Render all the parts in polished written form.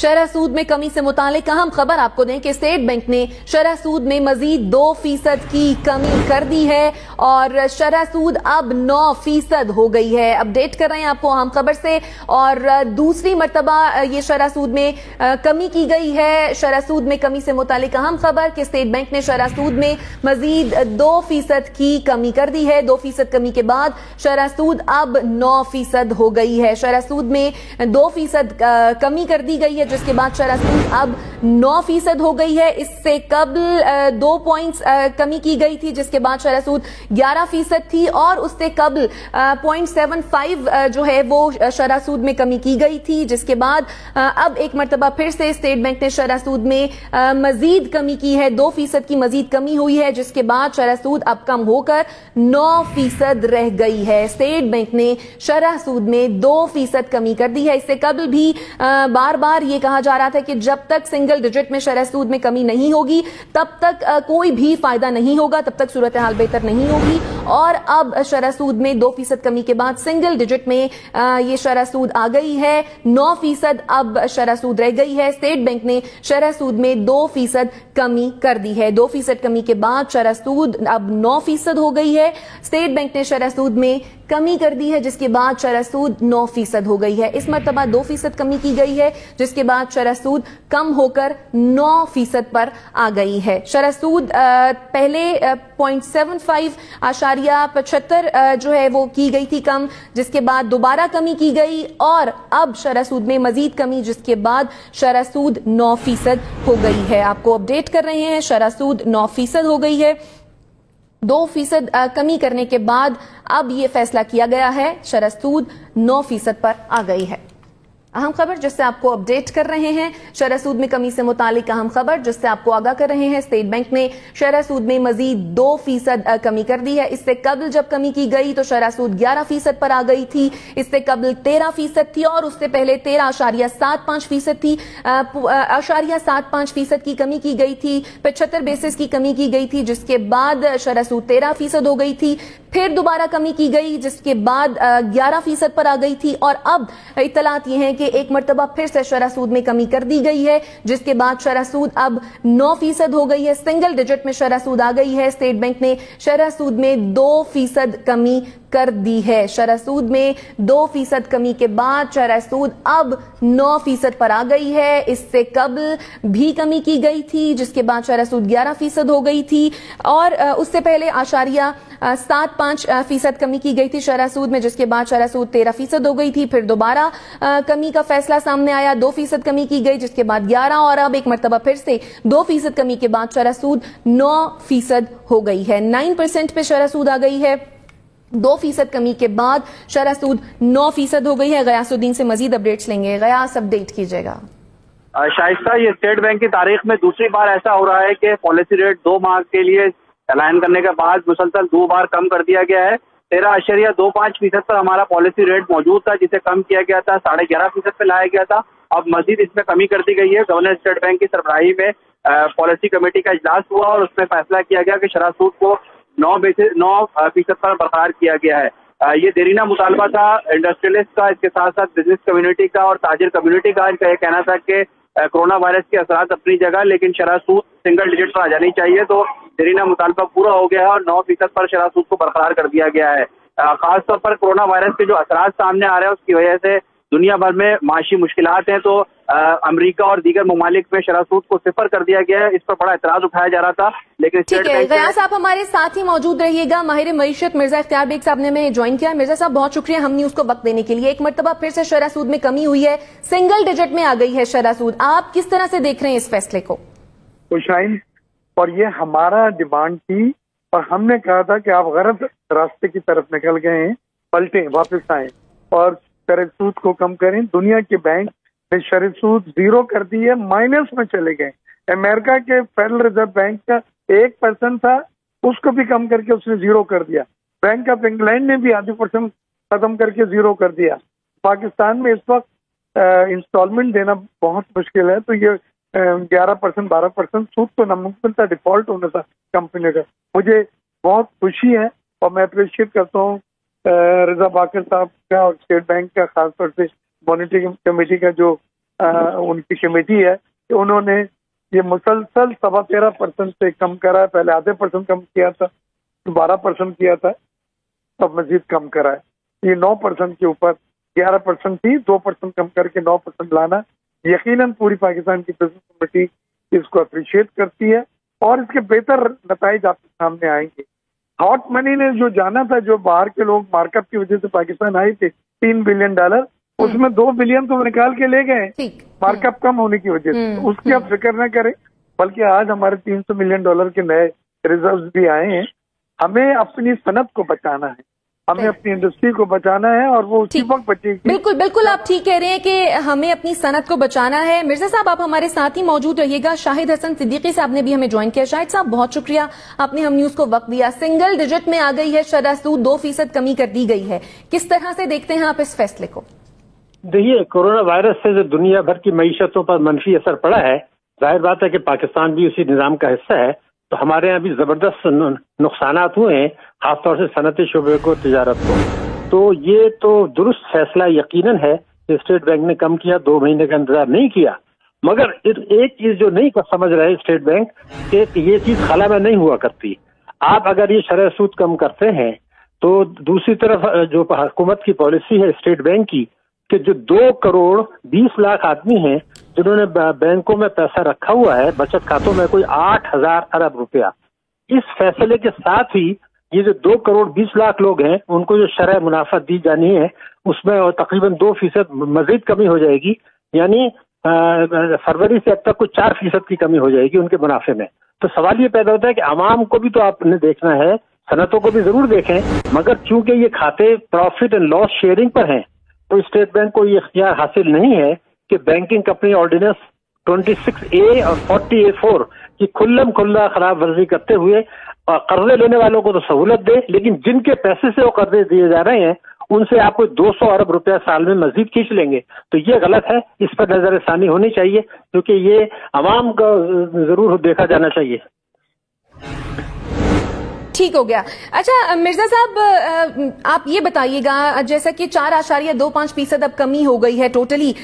شرح سود میں کمی سے متعلق اہم خبر آپ کو دیں کہ اسٹیٹ بینک نے شرح سود میں مزید 2% کی کمی کر دی ہے اور شرح سود اب 9% ہو گئی ہے. اپڈیٹ کر رہے ہیں آپ کو اہم خبر سے. اور دوسری مرتبہ یہ شرح سود میں کمی کی گئی ہے. شرح سود میں کمی سے متعلق اہم خبر کہ اسٹیٹ بینک نے شرح سود میں مزید 2% کی کمی کر دی ہے. 2% کمی کے بعد شرح سود اب 9% ہو گئی ہے. شرح سود میں 2% کمی کر دی گئی ہے جس کے بعد شرح سود اب 9% ہو گئی ہے. اس سے قبل 2 پوائنٹس کمی کی گئی تھی جس کے بعد شرح سود 11% تھی اور اس سے قبل 0.75 جو ہے وہ شرح سود میں کمی کی گئی تھی جس کے بعد اب ایک مرتبہ پھر سے اسٹیٹ بینک نے شرح سود میں مزید کمی کی ہے. 2% کی مزید کمی ہوئی ہے جس کے بعد شرح سود اب کم ہو کر 9% رہ گئی ہے. اسٹیٹ بینک نے شرح سود میں 2% کمی کر دی ہے. اس سے قبل بھی بار بار یہ کہا جا رہا تھا کہ جب تک سنگل ڈیجٹ میں شرح سود میں کمی نہیں ہوگی تب تک کوئی بھی فائدہ نہیں ہوگا, تب تک صورتحال بہتر نہیں ہوگی. اور اب شرح سود میں 2% کمی کے بعد سنگل ڈیجٹ میں یہ شرح سود آ گئی ہے. 9% اب شرح سود رہ گئی ہے. اسٹیٹ بینک نے شرح سود میں 2% کمی کر دی ہے. 2% کمی کے بعد شرح سود اب 9% ہو گئی ہے. اسٹیٹ بینک نے شرح سود میں کمی کر دی ہے جس کے بعد شرح سود 9% ہو گئی ہے. اس مرتبہ 2% کمی کی گئی ہے جس کے بعد شرح سود کم ہو کر 9% پر آ گئی ہے. شرح سود پہلے 0.75 جو ہے وہ کی گئی تھی کم, جس کے بعد دوبارہ کمی کی گئی اور اب شرح سود میں مزید کمی جس کے بعد شرح سود 9% ہو گئی ہے. آپ کو اپڈیٹ کر رہے ہیں شرح سود 9% ہو گئی ہے. 2% کمی کرنے کے بعد اب یہ فیصلہ کیا گیا ہے, شرح سود 9% پر آ گئی ہے. اہم خبر جس سے آپ کو اپڈیٹ کر رہے ہیں, شرح سود میں کمی سے متعلق اہم خبر جس سے آپ کو آگاہ کر رہے ہیں. اسٹیٹ بینک نے شرح سود میں مزید 2% کمی کر دی ہے. اس سے قبل جب کمی کی گئی تو شرح سود 11% پر آ گئی تھی. اس سے قبل 13% تھی اور اس سے پہلے 13.75% تھی. 0.75% کی کمی کی گئی تھی. 75 بیسس کی کمی کی گئی تھی جس کے بعد شرح سود 13% ہو گئی تھی. پھر دوبارہ کمی کی گئی جس کے بعد 11% پر آ گئی تھی اور اب اطلاعات یہ ہیں کہ ایک مرتبہ پھر سے شرح سود میں کمی کر دی گئی ہے جس کے بعد شرح سود اب 9% ہو گئی ہے. سنگل ڈیجٹ میں شرح سود آ گئی ہے. اسٹیٹ بینک نے شرح سود میں 2% کمی کر دی ہے. شرح سود میں 2% کمی کے بعد شرح سود اب 9% پر آ گئی ہے. اس سے قبل بھی کمی کی گئی تھی جس کے بعد شرح سود 11% ہو گئی تھی اور اس سے پہلے 0.75% کمی کی گئی تھی شرح سود میں جس کے بعد شرح سود 13% ہو گئی تھی. پھر دوبارہ کمی کا فیصلہ سامنے آیا, 2% کمی کی گئی جس کے بعد 11 اور اب ایک مرتبہ پھر سے 2% کمی کے بعد شرح سود 9% ہو گئی ہے. 9% پہ شرح سود آ گئی ہے. 2% کمی کے بعد شرح سود 9% ہو گئی ہے. غیاث الدین سے مزید اپڈیٹس لیں گے. غیاث اپڈیٹ کیجئے گا. شائستہ, یہ اسٹیٹ بینک کی تاریخ میں دوسری بار ایسا ہو رہا ہے کہ پالیسی ریٹ 2 ماہ کے لیے اعلان کرنے کے بعد مسلسل 2 بار کم کر دیا گیا ہے. 13.25% پر ہمارا پالیسی ریٹ موجود تھا جسے کم کیا گیا تھا, 11.5% پہ لایا گیا تھا. اب مزید اس میں کمی کر دی گئی ہے. گورنر اسٹیٹ بینک کی سربراہی میں پالیسی کمیٹی کا اجلاس ہوا اور اس میں فیصلہ کیا گیا کہ شرح سود کو 9% پر برقرار کیا گیا ہے. یہ دیرینہ مطالبہ تھا انڈسٹریلسٹ کا, اس کے ساتھ ساتھ بزنس کمیونٹی کا اور تاجر کمیونٹی کا. ان کا یہ کہنا تھا کہ کورونا وائرس کے اثرات اپنی جگہ لیکن شرح سود سنگل ڈیجٹ پر آ جانی چاہیے. تو دیرینہ مطالبہ پورا ہو گیا ہے اور 9% پر شرح سود کو برقرار کر دیا گیا ہے. خاص طور پر کورونا وائرس کے جو اثرات سامنے آ رہے ہیں اس کی وجہ سے دنیا بھر میں معاشی مشکلات ہیں, تو امریکہ اور دیگر ممالک میں شرح سود کو 0 کر دیا گیا ہے. اس پر بڑا اعتراض اٹھایا جا رہا تھا لیکن ٹھیک ہے. غیاث آپ ہمارے ساتھ ہی موجود رہیے گا. ماہر معیشت مرزا اختیار بیگ صاحب نے ہمیں جوائن کیا. مرزا صاحب بہت شکریہ ہم نے اس کو وقت دینے کے لیے. ایک مرتبہ پھر سے شرح سود میں کمی ہوئی ہے, سنگل ڈیجٹ میں آ گئی ہے شرح سود. آپ کس طرح سے دیکھ رہے ہیں اس فیصلے کو؟ خوشائن, اور یہ ہمارا ڈیمانڈ تھی اور ہم نے کہا تھا کہ آپ غلط راستے کی طرف نکل گئے ہیں, پلٹیں, واپس آئیں اور شرح سود کو کم کریں. دنیا کے بینک نے شرح سود 0 کر دی ہے, مائنس میں چلے گئے. امریکہ کے فیڈرل ریزرو بینک کا 1% تھا, اس کو بھی کم کر کے اس نے 0 کر دیا. بینک آف انگلینڈ نے بھی 0.5% ختم کر کے 0 کر دیا. پاکستان میں اس وقت انسٹالمنٹ دینا بہت مشکل ہے, تو یہ 11% 12% سود تو ناممکن تھا, ڈیفالٹ ہونا تھا کمپنی کا. مجھے بہت خوشی ہے اور میں اپریشیٹ کرتا ہوں رضا باقر صاحب کا اور اسٹیٹ بینک کا, خاص طور سے مانیٹرنگ کمیٹی کا جو उनकी कमेटी है कि उन्होंने ये मुसलसल 13.25% से कम करा है। पहले आधे % कम किया था, 12% किया था, अब मजीद कम करा है। ये 9% के ऊपर 11% थी, 2% कम करके 9% लाना यकीनन पूरी पाकिस्तान की बिजनेस कमेटी इसको अप्रिशिएट करती है और इसके बेहतर नताइज आपके सामने आएंगे। हॉट मनी ने जो जाना था, जो बाहर के लोग मार्कअप की वजह से पाकिस्तान आए थे $3 बिलियन, उसमें $2 बिलियन तो निकाल के ले गए मार्कअप कम होने की वजह से। उसकी आप फिक्र न करें, बल्कि आज हमारे $300 मिलियन के नए रिजर्व्स भी आए हैं। हमें अपनी सनत को बचाना है, हमें अपनी इंडस्ट्री को बचाना है और वो उसी वक्त बचेगी। बिल्कुल बिल्कुल, आप ठीक कह रहे हैं कि हमें अपनी सनत को बचाना है। मिर्जा साहब, आप हमारे साथ ही मौजूद रहिएगा। शाहिद हसन सिद्दीकी साहब ने भी हमें ज्वाइन किया। शाहिद साहब, बहुत शुक्रिया, आपने हम न्यूज को वक्त दिया। सिंगल डिजिट में आ गई है शरह सूद, 2% कमी कर दी गई है। किस तरह से देखते हैं आप इस फैसले को? देखिए, कोरोना वायरस से जो दुनिया भर की मईशतों पर मनफी असर पड़ा है, जाहिर बात है कि पाकिस्तान भी उसी निजाम का हिस्सा है, तो हमारे यहाँ भी जबरदस्त नुकसानात हुए हैं, खासतौर से सनती शुबे को, तिजारत को। तो ये तो दुरुस्त फैसला यकीनन है कि स्टेट बैंक ने कम किया, 2 महीने का इंतजार नहीं किया। मगर एक चीज जो नहीं समझ रहे स्टेट बैंक कि ये चीज खला में नहीं हुआ करती। आप अगर ये शरह सूद कम करते हैं तो दूसरी तरफ जो हुकूमत की पॉलिसी है स्टेट बैंक की कि जो 2 करोड़ 20 लाख आदमी हैं जिन्होंने बैंकों में पैसा रखा हुआ है, बचत खातों में कोई 8,000 अरब रुपया, इस फैसले के साथ ही ये जो 2 करोड़ 20 लाख लोग हैं उनको जो शरह मुनाफा दी जानी है उसमें तकरीबन 2% मजीद कमी हो जाएगी। यानी फरवरी से अब तक कुछ 4% की कमी हो जाएगी उनके मुनाफे में। तो सवाल ये पैदा होता है कि आवाम को भी तो आपने देखना है, सनतों को भी जरूर देखें, मगर चूंकि ये खाते प्रॉफिट एंड लॉस शेयरिंग पर हैं तो स्टेट बैंक को ये इख्तियार हासिल नहीं है कि बैंकिंग कंपनी ऑर्डिनेंस 26A और 40A4 की खुल्ला खराब वर्जी करते हुए कर्जे लेने वालों को तो सहूलत दे, लेकिन जिनके पैसे से वो कर्जे दिए जा रहे हैं उनसे आप कोई 200 अरब रुपया साल में मजीद खींच लेंगे। तो ये गलत है, इस पर नजरसानी होनी चाहिए, क्योंकि ये आवाम का जरूर देखा जाना चाहिए। ठीक हो गया। अच्छा मिर्जा साहब, आप ये बताइएगा, जैसा कि 4.25% अब कमी हो गई है टोटली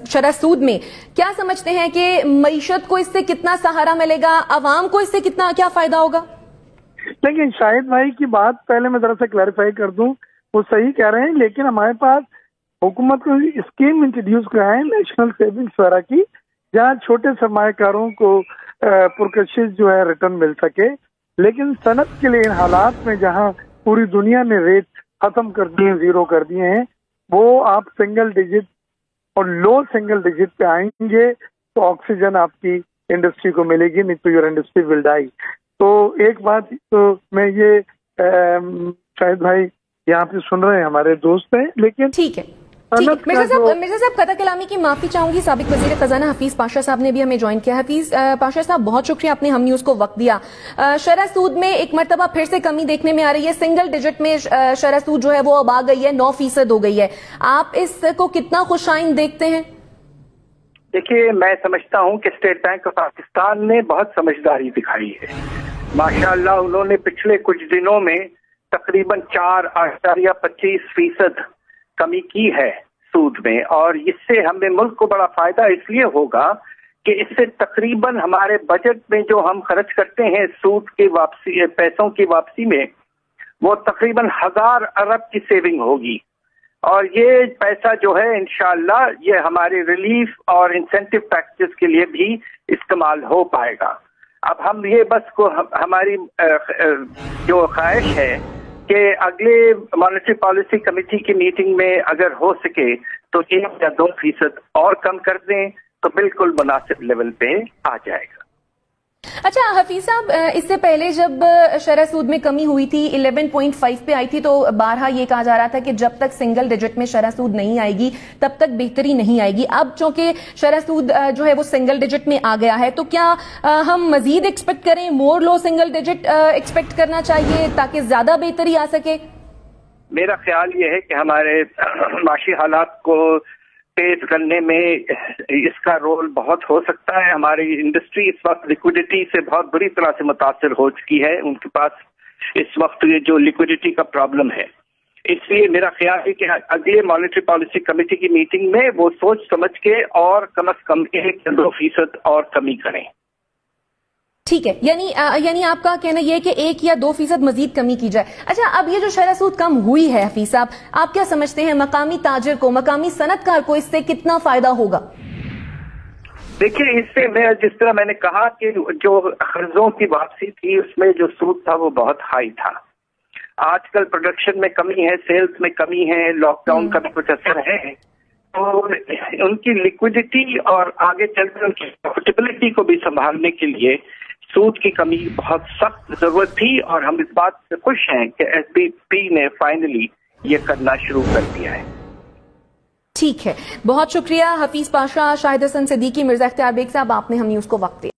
शरह सूद में, क्या समझते हैं कि मईशत को इससे कितना सहारा मिलेगा, आवाम को इससे क्या फायदा होगा? लेकिन शाहिद भाई की बात पहले मैं जरा सा क्लैरिफाई कर दूं, वो सही कह रहे हैं, लेकिन हमारे पास हुकूमत को स्कीम इंट्रोड्यूस करा है नेशनल सेविंग्स वगैरह की, जहाँ छोटे सरमाकारों को पुरकशिश जो है रिटर्न मिल सके। लेकिन सनत के लिए इन हालात में जहां पूरी दुनिया ने रेट खत्म कर दिए, 0 कर दिए हैं, वो आप सिंगल डिजिट और लो सिंगल डिजिट पे आएंगे तो ऑक्सीजन आपकी इंडस्ट्री को मिलेगी, नहीं तो योर इंडस्ट्री विल डाई। तो एक बात तो मैं ये शायद भाई यहाँ पे सुन रहे हैं, हमारे दोस्त हैं, लेकिन ठीक है। मिर्जा साहब कथा कलामी की माफी चाहूंगी। साबिक वजीर खजाना हफीज पाशा साहब ने भी हमें ज्वाइन किया। हफीज पाशा साहब, बहुत शुक्रिया, आपने हम न्यूज को वक्त दिया। शरह सूद में एक मरतबा फिर से कमी देखने में आ रही है, सिंगल डिजिट में शरह सूद जो है वो अब आ गई है, 9% हो गई है। आप इसको कितना खुशाइन देखते हैं? देखिए, मैं समझता हूं कि स्टेट बैंक ऑफ पाकिस्तान ने बहुत समझदारी दिखाई है। माशाअल्लाह, उन्होंने पिछले कुछ दिनों में तकरीबन 4.25% कमी की है सूद में, और इससे हमें मुल्क को बड़ा फायदा इसलिए होगा कि इससे तकरीबन हमारे बजट में जो हम खर्च करते हैं सूद की वापसी, पैसों की वापसी में, वो तकरीबन 1000 अरब की सेविंग होगी। और ये पैसा जो है इंशाअल्लाह ये हमारे रिलीफ और इंसेंटिव पैकेजेस के लिए भी इस्तेमाल हो पाएगा। अब हम ये बस को हमारी जो ख्वाहिश है कि अगले मॉनेटरी पॉलिसी कमेटी की मीटिंग में अगर हो सके तो 1 या 2% और कम कर दें तो बिल्कुल मुनासिब लेवल पे आ जाएगा। अच्छा हफीज साहब, इससे पहले जब शरह सूद में कमी हुई थी 11.5 पे आई थी, तो बारहा ये कहा जा रहा था कि जब तक सिंगल डिजिट में शरह सूद नहीं आएगी तब तक बेहतरी नहीं आएगी। अब चूंकि शरह सूद जो है वो सिंगल डिजिट में आ गया है, तो क्या हम मजीद एक्सपेक्ट करें, मोर लो सिंगल डिजिट एक्सपेक्ट करना चाहिए ताकि ज्यादा बेहतरी आ सके? मेरा ख्याल ये है कि हमारे माशी हालात को तेज करने में इसका रोल बहुत हो सकता है। हमारी इंडस्ट्री इस वक्त लिक्विडिटी से बहुत बुरी तरह से मुतासर हो चुकी है। उनके पास इस वक्त ये जो लिक्विडिटी का प्रॉब्लम है, इसलिए मेरा ख्याल है कि अगले मॉनेटरी पॉलिसी कमेटी की मीटिंग में वो सोच समझ के और कम से कम 1 या 2% और कमी करें। ठीक है, यानी आपका कहना यह है कि 1 या 2% मजीद कमी की जाए। अच्छा, अब ये जो शरह सूद कम हुई है हफीज साहब, आप क्या समझते हैं मकामी ताजिर को, मकामी सनतकार को इससे कितना फायदा होगा? देखिए, इससे मैं जिस तरह मैंने कहा कि जो कर्जों की वापसी थी उसमें जो सूद था वो बहुत हाई था। आजकल प्रोडक्शन में कमी है, सेल्स में कमी है, लॉकडाउन का भी कुछ असर है, तो उनकी लिक्विडिटी और आगे चलकर उनकी प्रॉफिटेबिलिटी को भी संभालने के लिए सूद की कमी बहुत सख्त जरूरत थी। और हम इस बात से खुश हैं कि एसबीपी ने फाइनली ये करना शुरू कर दिया है। ठीक है, बहुत शुक्रिया हफीज पाशा, शाहिद हसन सिद्दीकी, मिर्जा इख्तियार बेग साहब, आपने हम न्यूज को वक्त दिया।